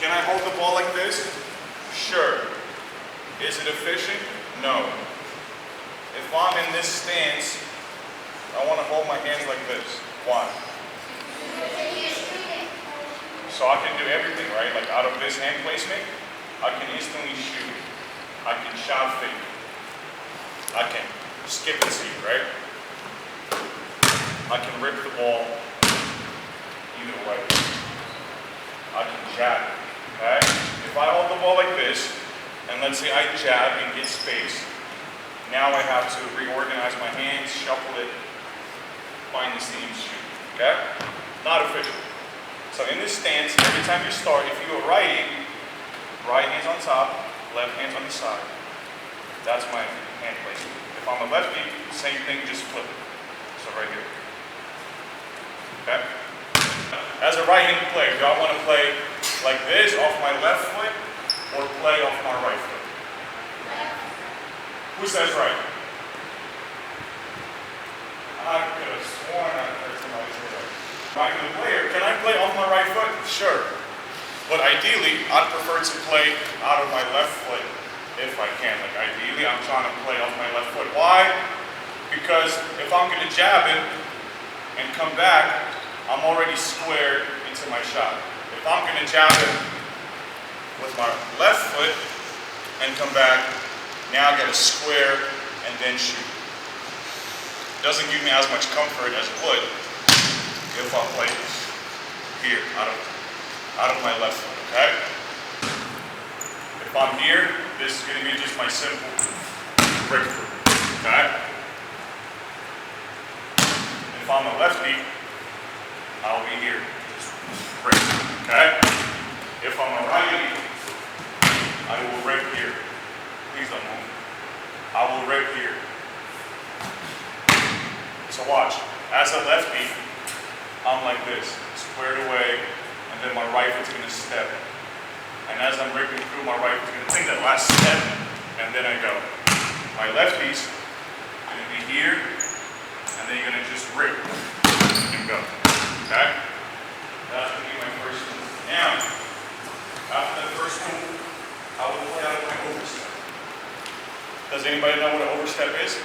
Can I hold the ball like this? Sure. Is it efficient? No. If I'm in this stance, I want to hold my hands like this. Why? So I can do everything, right? Like out of this hand placement, I can instantly shoot. I can shot fake. I can skip and see, right? I can rip the ball either way. I can jab, okay? If I hold the ball like this, and let's say I jab and get space, now I have to reorganize my hands, shuffle it, find the seam, shoot, okay? Not efficient. So in this stance, every time you start, if you are righty, right hand's on top, left hand's on the side. That's my hand placement. If I'm a lefty, same thing, just flip it. So right here. Okay? As a right-handed player, do I want to play like this off my left foot or play off my right foot? Who says right? I could have sworn I heard somebody say right. Right-handed player, can I play off my right foot? Sure. But ideally, I'd prefer to play out of my left foot if I can. Like ideally, I'm trying to play off my left foot. Why? Because if I'm going to jab it and come back, I'm already squared into my shot. If I'm going to jab it with my left foot and come back, now I got to square and then shoot. Doesn't give me as much comfort as it would if I play this here out of my left foot, okay? If I'm here, this is going to be just my simple breakthrough, okay? If I'm a lefty, I'll be here, just breakthrough, okay? If I'm a righty, I will break here. Please don't move. I will break here. So watch, as a lefty, I'm like this, squared away, and then my right foot's going to step. And as I'm breaking through, my right foot's going to take that last step, and then I go. My lefty's going to be here, and then you're going to just rip and go. Okay? That's going to be my first move. Now, after that first move, I will play out my overstep. Does anybody know what an overstep is?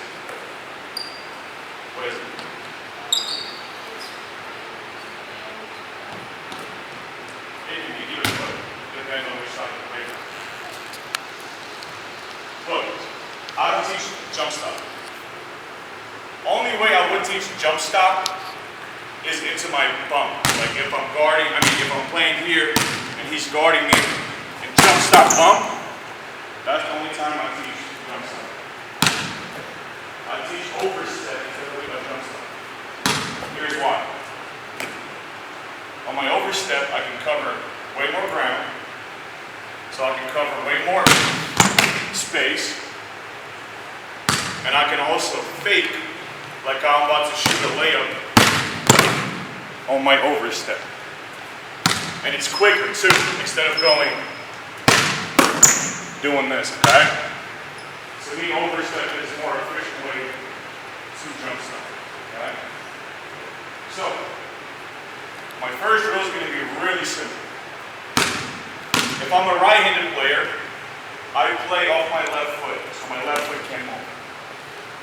What is it? Depends on which side of the paper. Look, I don't teach jump stop. Only way I would teach jump stop is into my bump. Like if I'm guarding, if I'm playing here and he's guarding me and jump stop bump, that's the only time I teach jump stop. I teach overstep instead of jump stop. Here's why. On my overstep, I can cover way more ground. So I can cover way more space, and I can also fake like I'm about to shoot a layup on my overstep. And it's quicker too, instead of doing this, okay? To me, overstep is a more efficient way to jump stop, okay? So, my first drill is going to be really simple. If I'm a right-handed player, I play off my left foot, so my left foot can't move.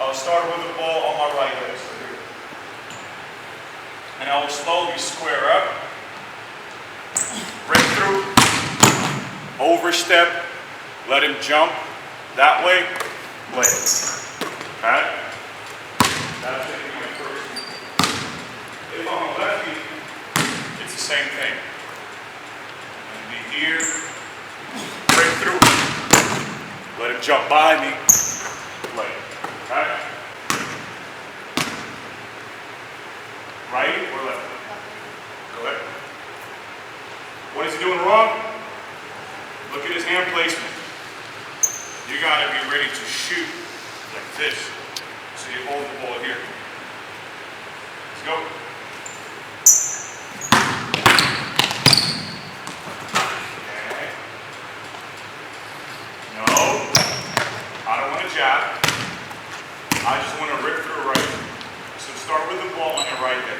I'll start with the ball on my right leg, so here. And I will slowly square up, break through, overstep, let him jump, that way, play it. Okay? That's going to be my first move. If I'm a lefty, it's the same thing. I'm going to be here, break through, let him jump by me, play it. Okay? Right or left? Go ahead. What is he doing wrong? Look at his hand placement. You gotta be ready to shoot like this. So you hold the ball here. Let's go. Okay. No. I don't want to jab. I just want to rip through right. So start with the ball on your right hip.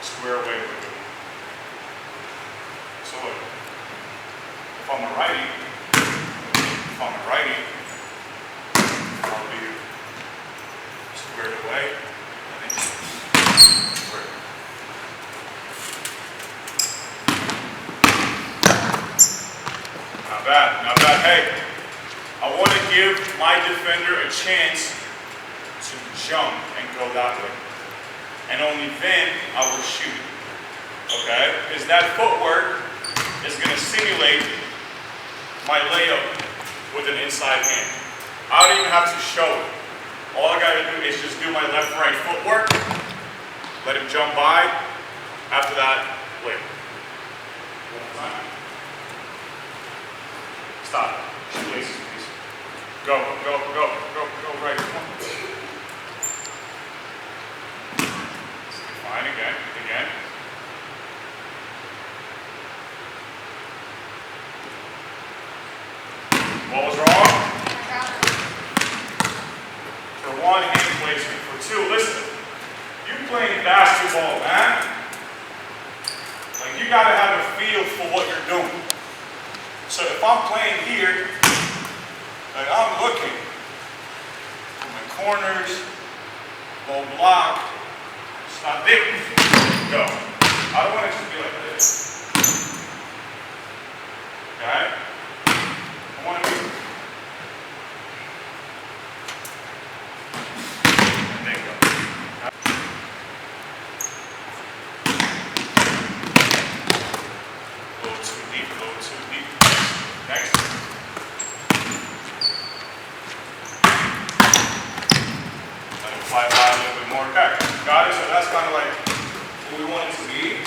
Square away with it. So look, if I'm a righty, I'll be squared away, and then squared. Not bad, not bad. Hey, I want to give my defender a chance to jump and go that way. And only then I will shoot. Okay? Because that footwork is going to simulate my layup with an inside hand. I don't even have to show it. All I got to do is just do my left-right footwork, let him jump by. After that, layup. Stop. Shoelaces, please. Go, go, go, go, go, right. Come on. Fine, again. What was wrong? For one, hand placement. For two, listen. You playing basketball, man. Like, you gotta have a feel for what you're doing. So if I'm playing here, like I'm looking for my corners, low block, stop there, go. I don't want it to be like this. Okay? I want to be. And then go. A little too deep, Next. Fly by a little bit more. Okay, got it? So that's kind of like what we want it to be.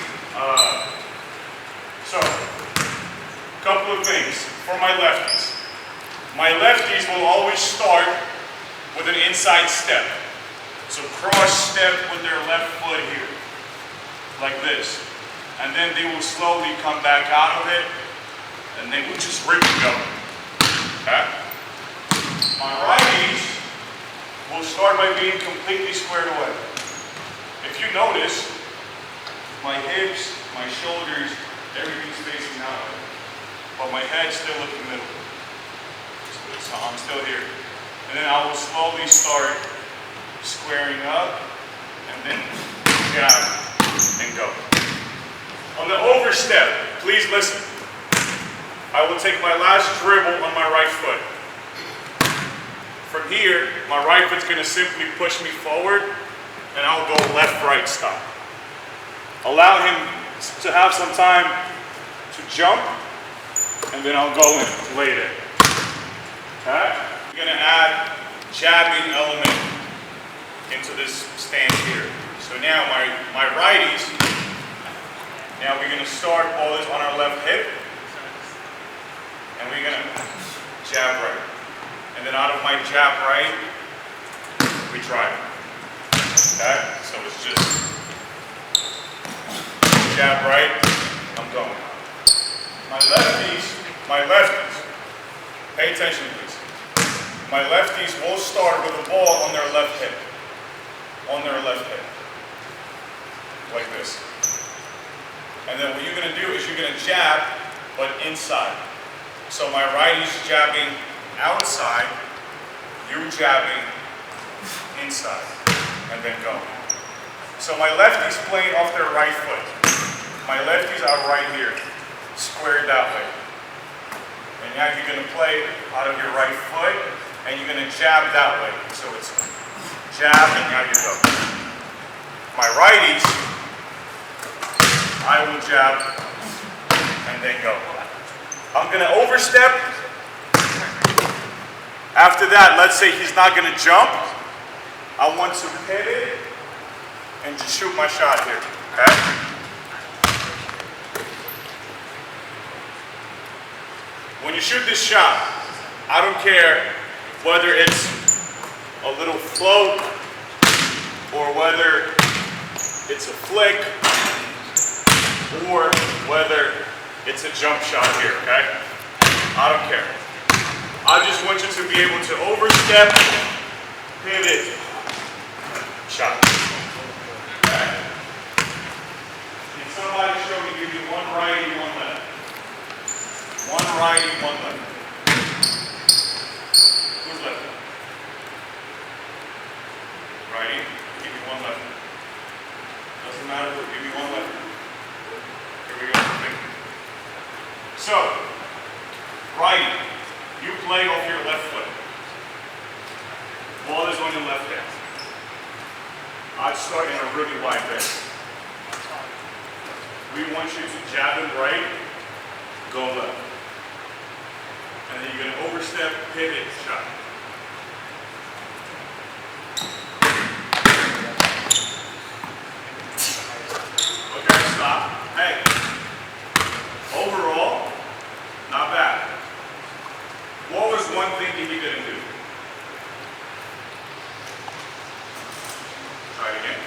So, a couple of things for my lefties. My lefties will always start with an inside step. So cross step with their left foot here, like this. And then they will slowly come back out of it, and they will just rip and go. Okay? My righties will start by being completely squared away. If you notice, my hips, my shoulders, everything's facing out. But my head's still at the middle. So I'm still here. And then I will slowly start squaring up, and then jab and go. On the overstep, please listen. I will take my last dribble on my right foot. From here, my right foot's going to simply push me forward, and I'll go left-right stop. Allow him to have some time to jump, and then I'll go and lay it in. Okay? I'm going to add jabbing element into this stance here. So now my righties, now we're going to start all this on our left hip, and we're going to jab right. And then out of my jab right, we drive. Okay? So it's just jab right, I'm going. My lefties, pay attention please. My lefties will start with the ball on their left hip. Like this. And then what you're going to do is you're going to jab, but inside. So my righty's jabbing outside, you jabbing inside, and then go. So my lefty's playing off their right foot. My lefties are right here, squared that way. And now you're going to play out of your right foot, and you're going to jab that way. So it's jab, and now you go. My righties, I will jab, and then go. I'm going to overstep. After that, let's say he's not going to jump. I want to pivot and just shoot my shot here, okay? When you shoot this shot, I don't care whether it's a little float or whether it's a flick or whether it's a jump shot here, okay? I don't care. I just want you to be able to overstep, pivot, shot. Okay? Can somebody show me, give you one righty, one left? righty, one left. Who's left? Righty, give me one left. Doesn't matter who, give me one left. Here we go. So, righty, you play off your left foot. Ball is on your left hand. I'd start in a really wide bend. We want you to jab and right, go left. And then you're going to overstep, pivot, shot. Okay, stop. Hey. Overall, not bad. What was one thing that you didn't do? Try it again.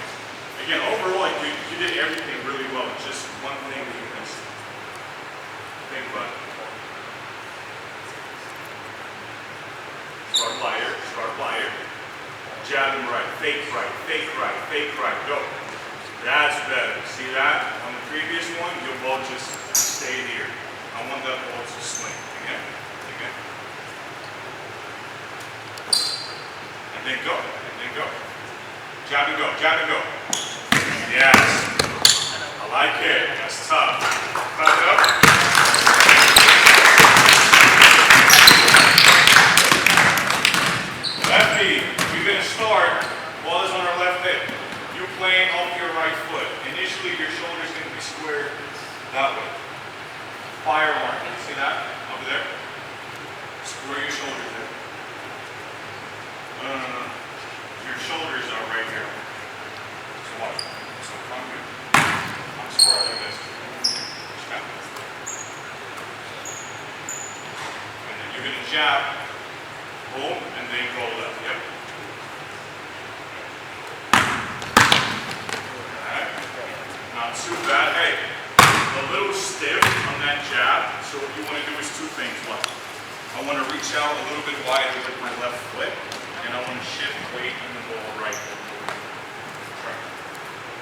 Again, overall, you did everything really well. It's just one thing that you missed. Think about it. Start lighter. Jab and right, fake right, go. That's better. See that? On the previous one, your ball just stayed here. I want that ball to swing. Again. And then go. Jab and go. Yes. I like it. That's tough. Back up. Lefty, we're going to start. Ball is on our left hip. You're playing off your right foot. Initially, your shoulder's going to be squared that way. Fire alarm. Can you see that? Over there? Square your shoulders there. No. Your shoulders are right here. So watch. So come here. I'm square like this. Snap. And then you're going to jab. Boom. And then go left. Yep. Alright. Not too bad. Hey. A little stiff on that jab. So what you want to do is two things. One. I want to reach out a little bit wider with my left foot. And I want to shift weight in the ball right.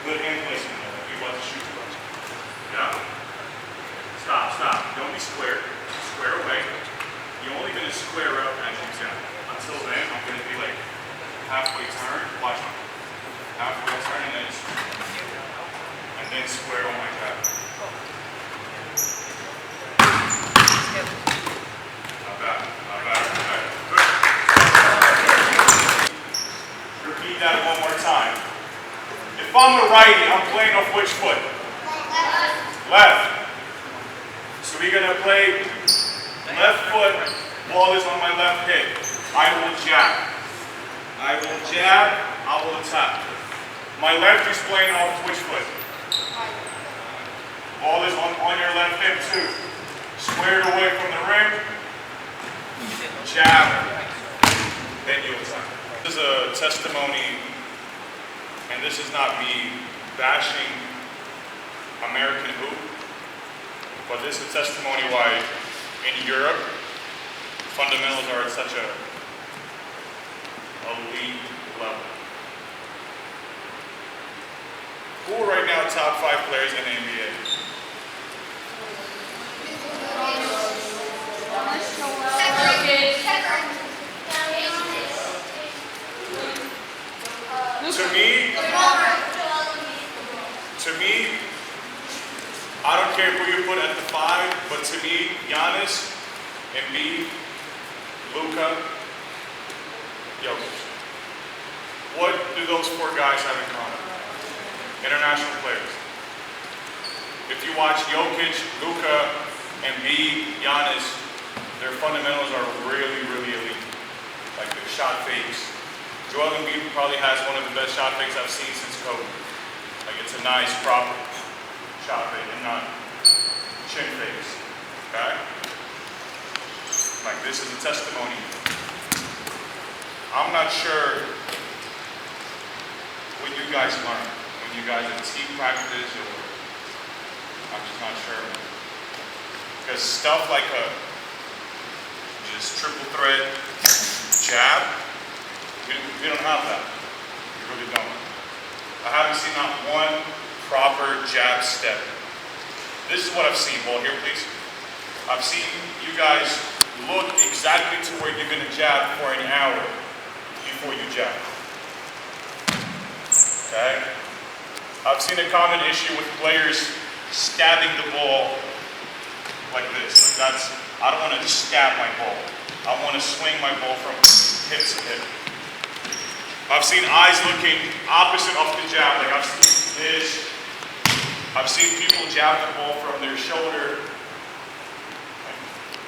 Good hand placement though, if you want to shoot. Yeah? Stop. Don't be square. Square away. You're only going to square up as you jab. Until then, I'm going to be like halfway turn. Watch me. Halfway turn and then square on my jab. Not bad. Good. Repeat that one more time. If I'm a righty, I'm playing off which foot? Left. So we're going to play left foot, ball is on my left hip. I will jab, I will attack. My left is playing off which foot? Ball is on your left hip too. Squared away from the rim, jab, then you attack. This is a testimony. And this is not me bashing American hoop, but this is a testimony why in Europe, fundamentals are at such a elite level. Who are right now top 5 players in the NBA? To me, I don't care who you put at the 5, but to me, Giannis, Embiid, Luka, Jokic. What do those 4 guys have in common? International players. If you watch Jokic, Luka, Embiid, Giannis, their fundamentals are really, really elite. Like their shot fakes. Joel Embiid probably has one of the best shot fakes I've seen since Kobe. Like it's a nice, proper shot fake and not chin fakes. Okay? Like this is a testimony. I'm not sure what you guys learn when you guys at team practice or I'm just not sure. Because stuff like a just triple thread jab, we don't have that. We really don't. I haven't seen not one proper jab step. This is what I've seen. Ball here, please. I've seen you guys look exactly to where you're going to jab for an hour before you jab. Okay? I've seen a common issue with players stabbing the ball like this. Like that's, I don't want to just stab my ball. I want to swing my ball from hip to hip. I've seen eyes looking opposite of the jab. Like I've seen this. I've seen people jab the ball from their shoulder,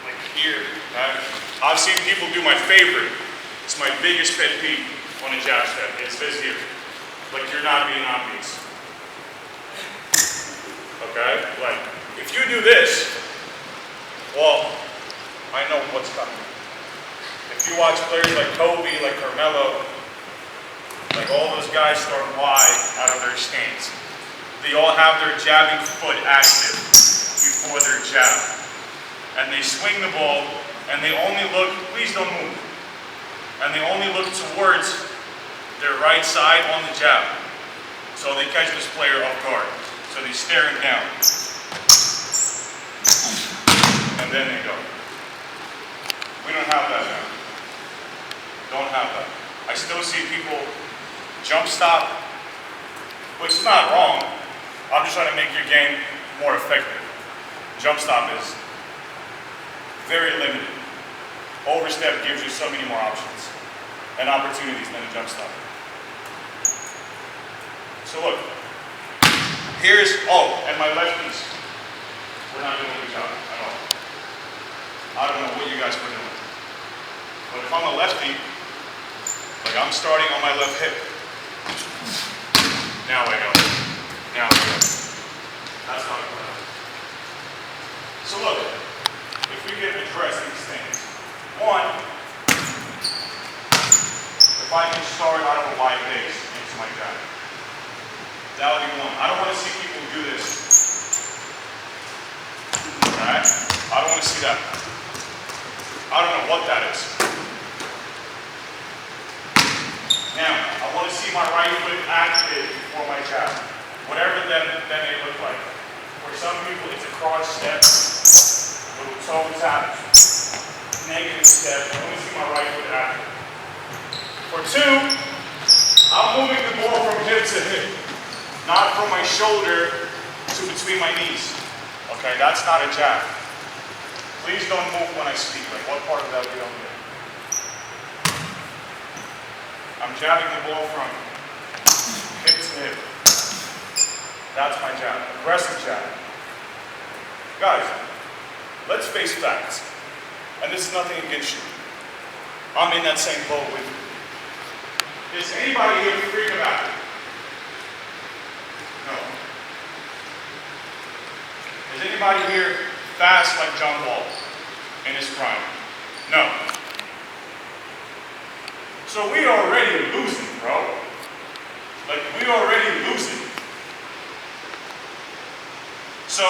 like here. Okay? I've seen people do my favorite. It's my biggest pet peeve on a jab step. It's this here. Like you're not being obvious. Okay? Like, if you do this, well, I know what's coming. If you watch players like Kobe, like Carmelo, like all those guys start wide out of their stance. They all have their jabbing foot active before their jab. And they swing the ball, and they only look, please don't move. And they only look towards their right side on the jab. So they catch this player off guard. So they stare him down. And then they go. We don't have that now. Don't have that. I still see people jump stop, which is not wrong. I'm just trying to make your game more effective. Jump stop is very limited. Overstep gives you so many more options and opportunities than a jump stop. So look, here's, oh, and my lefties. We're not doing a good job at all. I don't know what you guys were doing. But if I'm a lefty, like I'm starting on my left hip. Now I go. Now I go. That's how I go. So look, if we can address these things. One, if I can start out of a wide base into my jab. That would be one. I don't want to see people do this. Alright? I don't want to see that. I don't know what that is. Now, I want to see my right foot active before my jab. Whatever that may look like. For some people, it's a cross step, little toe tap, negative step. I want to see my right foot active. For two, I'm moving the ball from hip to hip. Not from my shoulder to between my knees. Okay, that's not a jab. Please don't move when I speak. Like, what part of that we don't get? I'm jabbing the ball from hip to hip. That's my jab. Aggressive jab. Guys, let's face facts. And this is nothing against you. I'm in that same boat with you. Is anybody here freak about it? No. Is anybody here fast like John Wall in his prime? No. So we are already losing, bro. Like, we are already losing. So,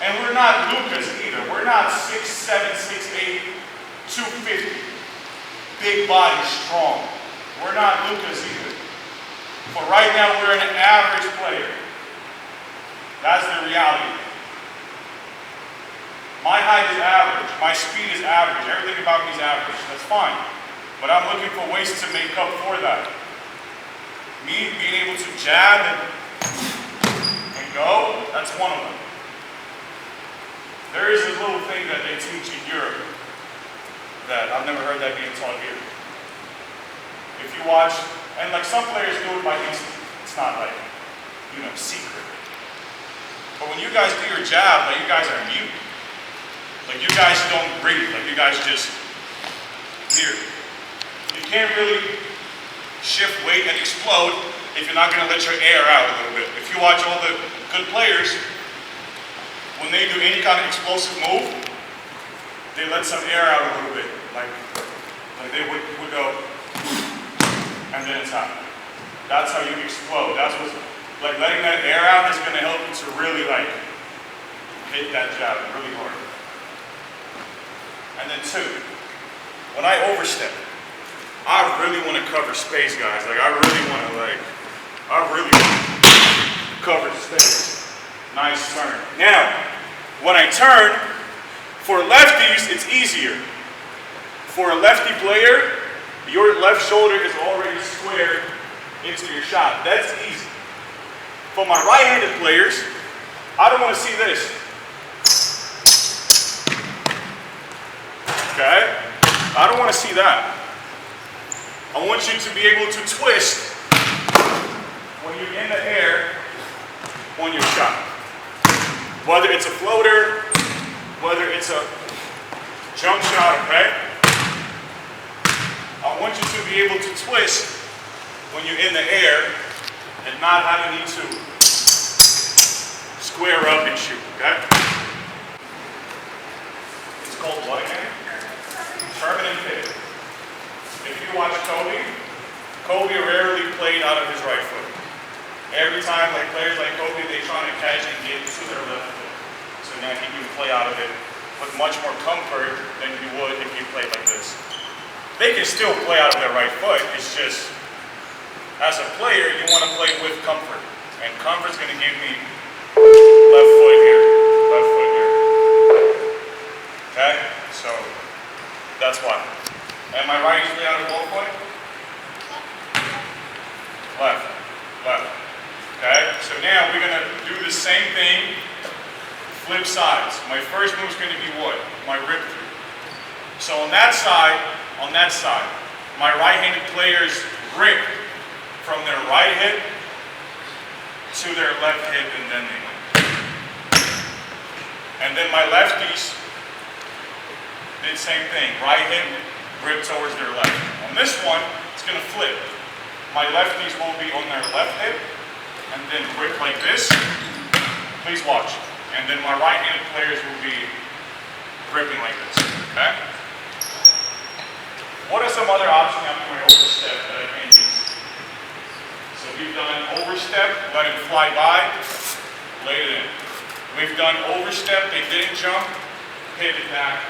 and we're not Lucas either. We're not 6'7", 6'8", 250. Big body, strong. We're not Lucas either. But right now, we're an average player. That's the reality. My height is average. My speed is average. Everything about me is average. That's fine. But I'm looking for ways to make up for that. Me being able to jab and go, that's one of them. There is a little thing that they teach in Europe that I've never heard that being taught here. If you watch, and like some players do it by instinct. It's not like, you know, secret. But when you guys do your jab, like you guys are mute. Like you guys don't breathe. Like you guys just here. You can't really shift weight and explode if you're not going to let your air out a little bit. If you watch all the good players, when they do any kind of explosive move, they let some air out a little bit. Like they would go, and then it's out. That's how you explode. That's what's, like letting that air out is going to help you to really like hit that jab really hard. And then two, when I overstep, I really want to cover space, guys. Like I really want to cover space. Nice turn. Now, when I turn, For lefties, it's easier. For a lefty player, your left shoulder is already squared into your shot. That's easy. For my right-handed players, I don't want to see this. Okay? I don't want to see that. I want you to be able to twist when you're in the air on your shot. Whether it's a floater, whether it's a jump shot, okay? I want you to be able to twist when you're in the air and not having to square up and shoot, okay? It's called what again? Permanent pivot. If you watch Kobe rarely played out of his right foot. Every time, like players like Kobe, they try to catch and get to their left foot. So now he can play out of it with much more comfort than you would if you played like this. They can still play out of their right foot. It's just, as a player, you want to play with comfort. And comfort's going to give me left foot here, left foot here. Okay? So, that's why. Am I right usually out of both foot? Left, left. Okay? So now we're going to do the same thing, flip sides. My first move is going to be what? My rip through. So on that side, my right-handed players rip from their right hip to their left hip, and then they win. And then my lefties did the same thing. Right hip, rip towards their left. On this one, it's going to flip. My lefties will be on their left hip, and then rip like this. Please watch. And then my right-handed players will be ripping like this. Okay? What are some other options after my overstep that I can use? So we've done overstep, let it fly by, laid it in. We've done overstep, they didn't jump, pivot back,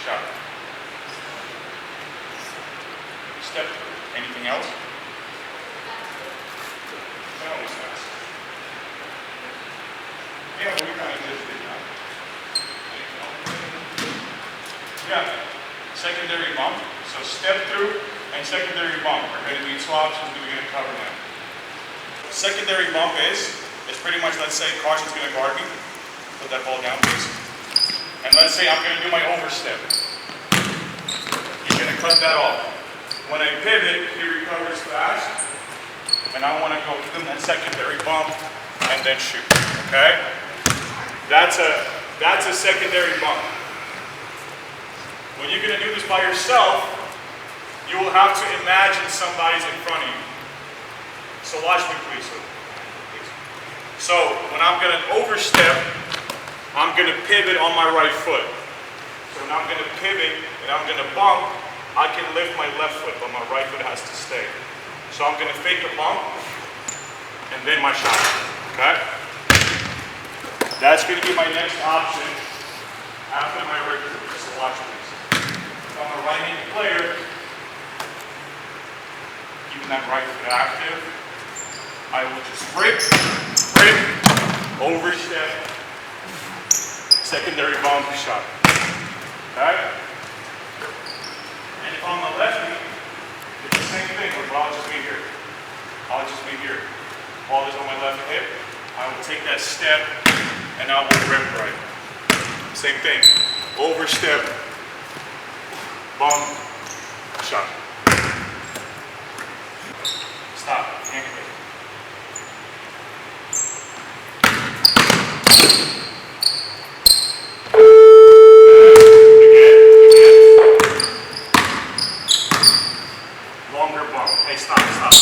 shot. Step through. Anything else? That always fast. Yeah, we kind of just did that. Yeah, secondary bump. So step through and secondary bump are going to be two options that we're going to cover now. Secondary bump is pretty much, let's say Carson's going to guard me. Put that ball down, please. And let's say I'm going to do my overstep. You're going to cut that off. When I pivot, he recovers fast. And I want to go through that secondary bump and then shoot. Okay? That's a secondary bump. When you're going to do this by yourself, you will have to imagine somebody's in front of you. So watch me, please. So when I'm going to overstep, I'm going to pivot on my right foot. So when I'm going to pivot and I'm going to bump, I can lift my left foot, but my right foot has to stay. So I'm going to fake the bump and then my shot. Okay? That's going to be my next option after my rip through. So watch please. If I'm a right-handed player, keeping that right foot active, I will just rip, overstep, secondary bump, shot. Okay? And if I'm a lefty, it's the same thing, but I'll just be here. I'll just be here. Ball is on my left hip. I will take that step and I will rip right. Same thing. Overstep, bump, shot. Stop. Can't quit. Longer bump. Hey, stop. Go back.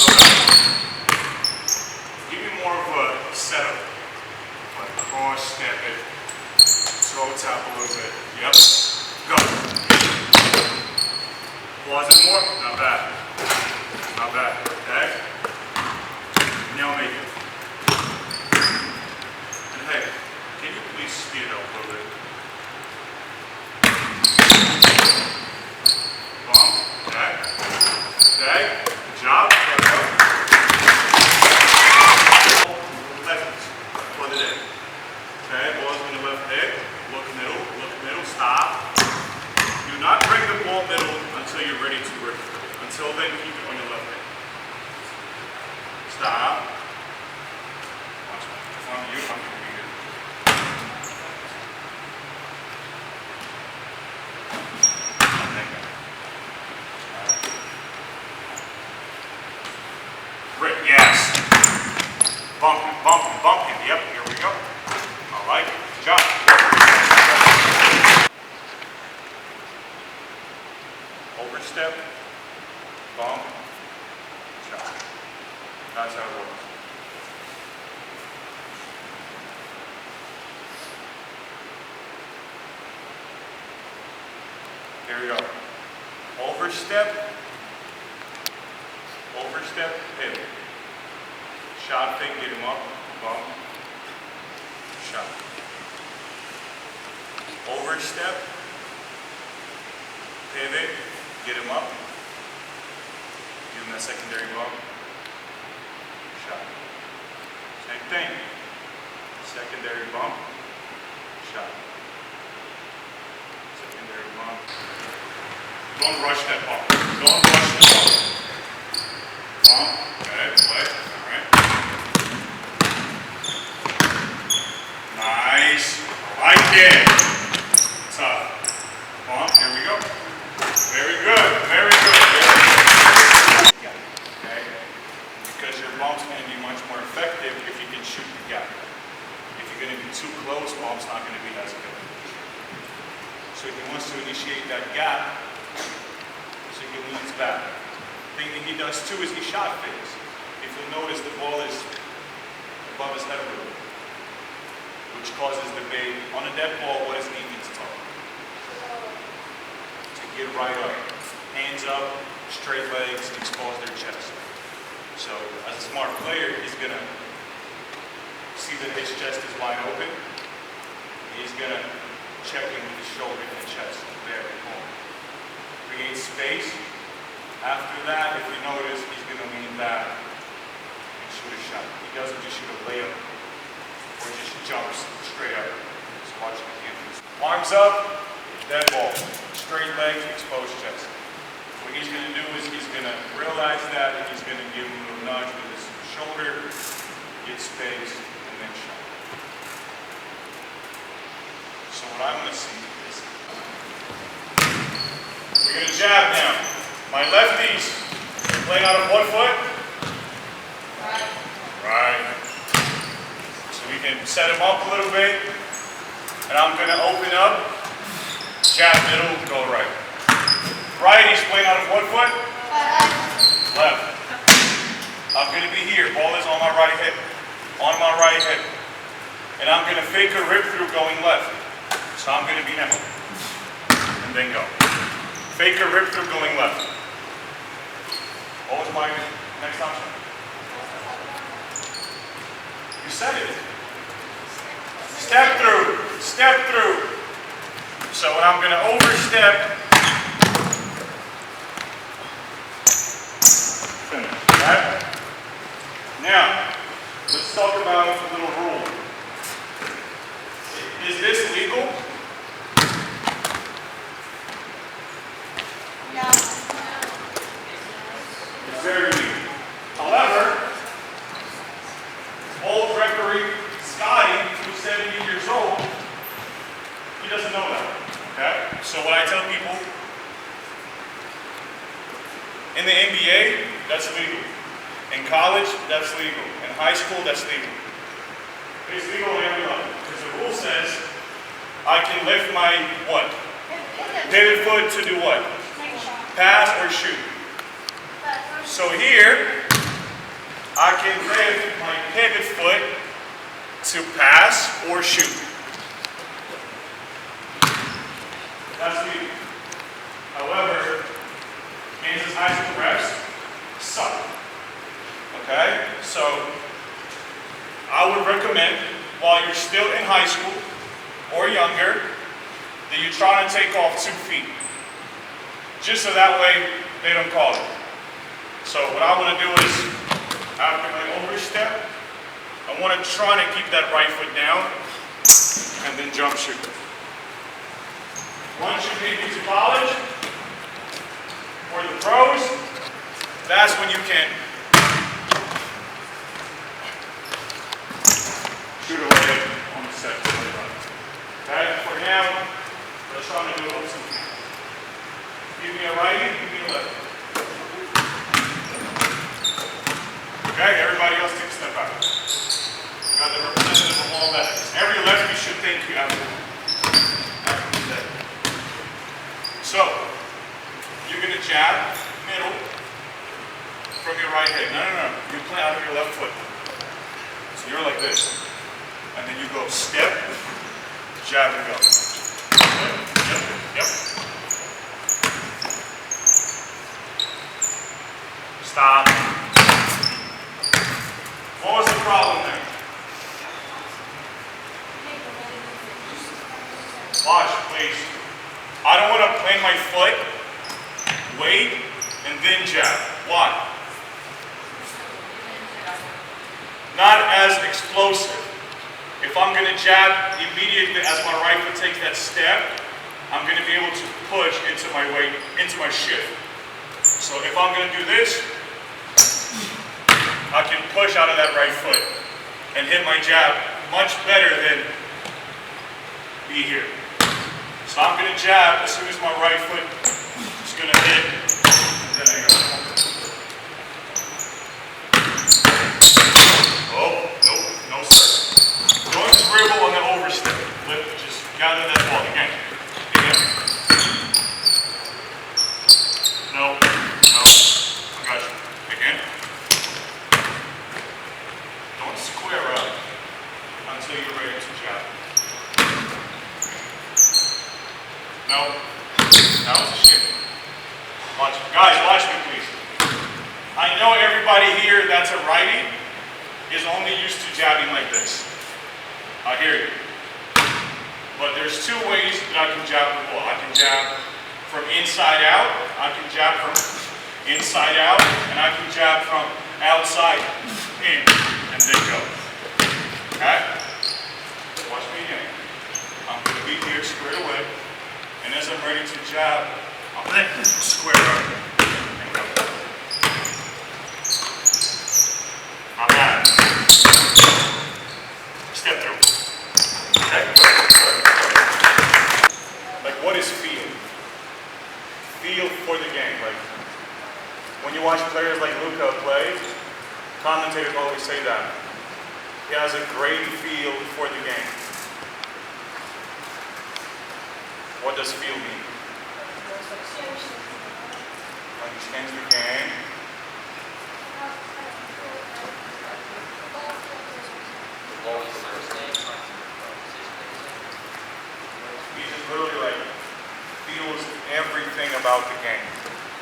Give me more of a setup. Like cross, step it, toe tap a little bit. Yep. Go. Was it more? Not bad. Not bad. Okay? Now make it. And hey, can you please speed it up a little bit? Bump. Okay? Okay? Good job. There we go. Lefties. Put it in. Okay? Ball's in the left hip. Look middle. Until then, keep it on your left hand. Stop. Watch me. If I'm you, I'm going to be here. Great, yes. Bump him, bump him, bump him. Yep, here we go. All right, good job. Overstep, bump, shot. That's how it works. Here we go. Overstep, overstep, pivot. Shot fake, get him up, bump, shot. Overstep, pivot, get him up, give him that secondary bump, shot. Same thing, secondary bump, shot. Secondary bump. Don't rush that bump. Don't rush the bump. Bump, okay, play, all right. Nice, I like it. Tough. Bump, here we go. Very good, very good, very good. Okay, because your bump's going to be much more effective if you can shoot the gap. If you're going to be too close, bump's not going to be as good. So he wants to initiate that gap, so he leans back. The thing that he does too is he shot fakes. If you'll notice, the ball is above his head a little bit, which causes debate. On a dead ball, what is defense taught? To get right up. Hands up, straight legs, expose their chest. So, as a smart player, he's going to see that his chest is wide open. He's going to check in with his shoulder and chest. There, home. Create space. After that, if you notice, he's going to lean back and shoot a shot. He doesn't just shoot a layup or just jumps straight up. Just watch the canvas. Arms up, dead ball. Straight legs, exposed chest. What he's going to do is he's going to realize that and he's going to give him a little nudge with his shoulder, get space, and then shot. So what I'm going to see is we're going to jab now. My lefties playing out of what foot? Right. Right. So we can set him up a little bit. And I'm going to open up, jab middle, go right. Right, he's playing out of what foot? Left. I'm going to be here. Ball is on my right hip. On my right hip. And I'm going to fake a rip through going left. So I'm going to be now. And then go. Fake a rip through going left. What was my next option? You said it. Step through. Step through. So I'm going to overstep. Finish. Right? Now, let's talk about a little rule. Is this legal? No. It's very legal. However, old referee Scotty, who's 70 years old, he doesn't know that. Okay? So what I tell people, in the NBA, that's legal. In college, that's legal. In high school, that's legal. It's legal on every level. Because the rule says I can lift my what? Pivot foot to do what? Pass or shoot. So here, I can lift my pivot foot to pass or shoot. That's legal. However, Kansas high school refs suck. Okay? So, I would recommend, while you're still in high school or younger, that you try to take off 2 feet. Just so that way, they don't call it. So what I want to do is, after my overstep, I want to try to keep that right foot down, and then jump shoot. Once you get into college, or the pros, That's when you can shoot away on the set. Okay, for now, let's try to do it also. Give me a righty, give me a lefty. Okay, everybody else take a step back. You got the representative of all that. Every lefty should thank you after that. So, you're going to jab, middle, from your right hand. No. You play out of your left foot. So you're like this. And then you go step, jab, and go. Yep. Stop. What was the problem there? Watch, please. I don't want to plant my foot, wait, and then jab. Why? Not as explosive. If I'm going to jab immediately as my right foot takes that step, I'm going to be able to push into my weight, into my shift. So if I'm going to do this, I can push out of that right foot and hit my jab much better than be here. So I'm going to jab as soon as my right foot is going to hit, and then I go. Oh, nope, no sir. Don't dribble on the overstep. Just gather that ball again. No, I got you. Again. Don't square up until you're ready to jab. No. That was a shit. Watch. Guys, watch me please. I know everybody here that's a righty is only used to jabbing like this. I hear you. But there's two ways that I can jab the ball. I can jab from inside out, I can jab from inside out, and I can jab from outside in, and then go. Okay? Watch me again. I'm going to be here squared away, and as I'm ready to jab, I'm going to square up and go. I'm at it. Step through. Okay? Like, what is feel? Feel for the game. Like, when you watch players like Luka play, commentators always say that. He has a great feel for the game. What does feel mean? Understands the game. He just literally like feels everything about the game.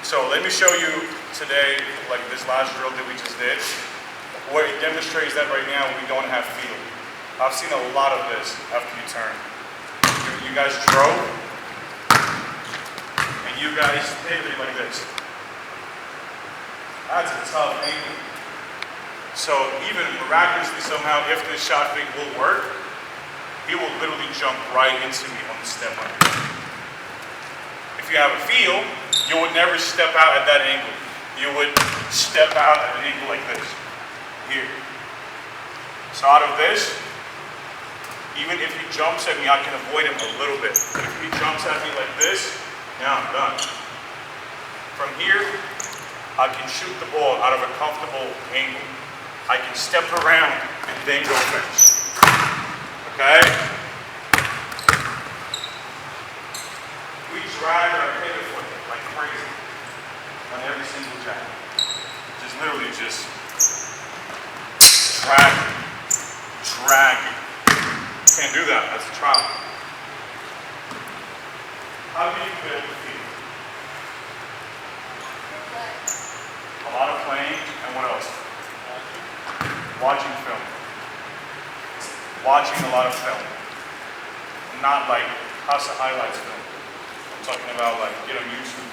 So let me show you today, like this last drill that we just did, where it demonstrates that right now we don't have feel. I've seen a lot of this after you turn. You guys drove, and you guys pivoted like this. That's a tough angle. So even miraculously somehow, if this shot fake will work, he will literally jump right into me on the step under. If you have a feel, you would never step out at that angle. You would step out at an angle like this, here. So out of this, even if he jumps at me, I can avoid him a little bit. But if he jumps at me like this, now I'm done. From here, I can shoot the ball out of a comfortable angle. I can step around and then go finish. Okay? We drag our pivot foot like crazy on every single jab. Just literally just drag it. Can't do that. That's a trial. How do you build the feel? A lot of playing, and what else? Watching film. Watching a lot of film. Not like house of highlights film. I'm talking about like get on YouTube.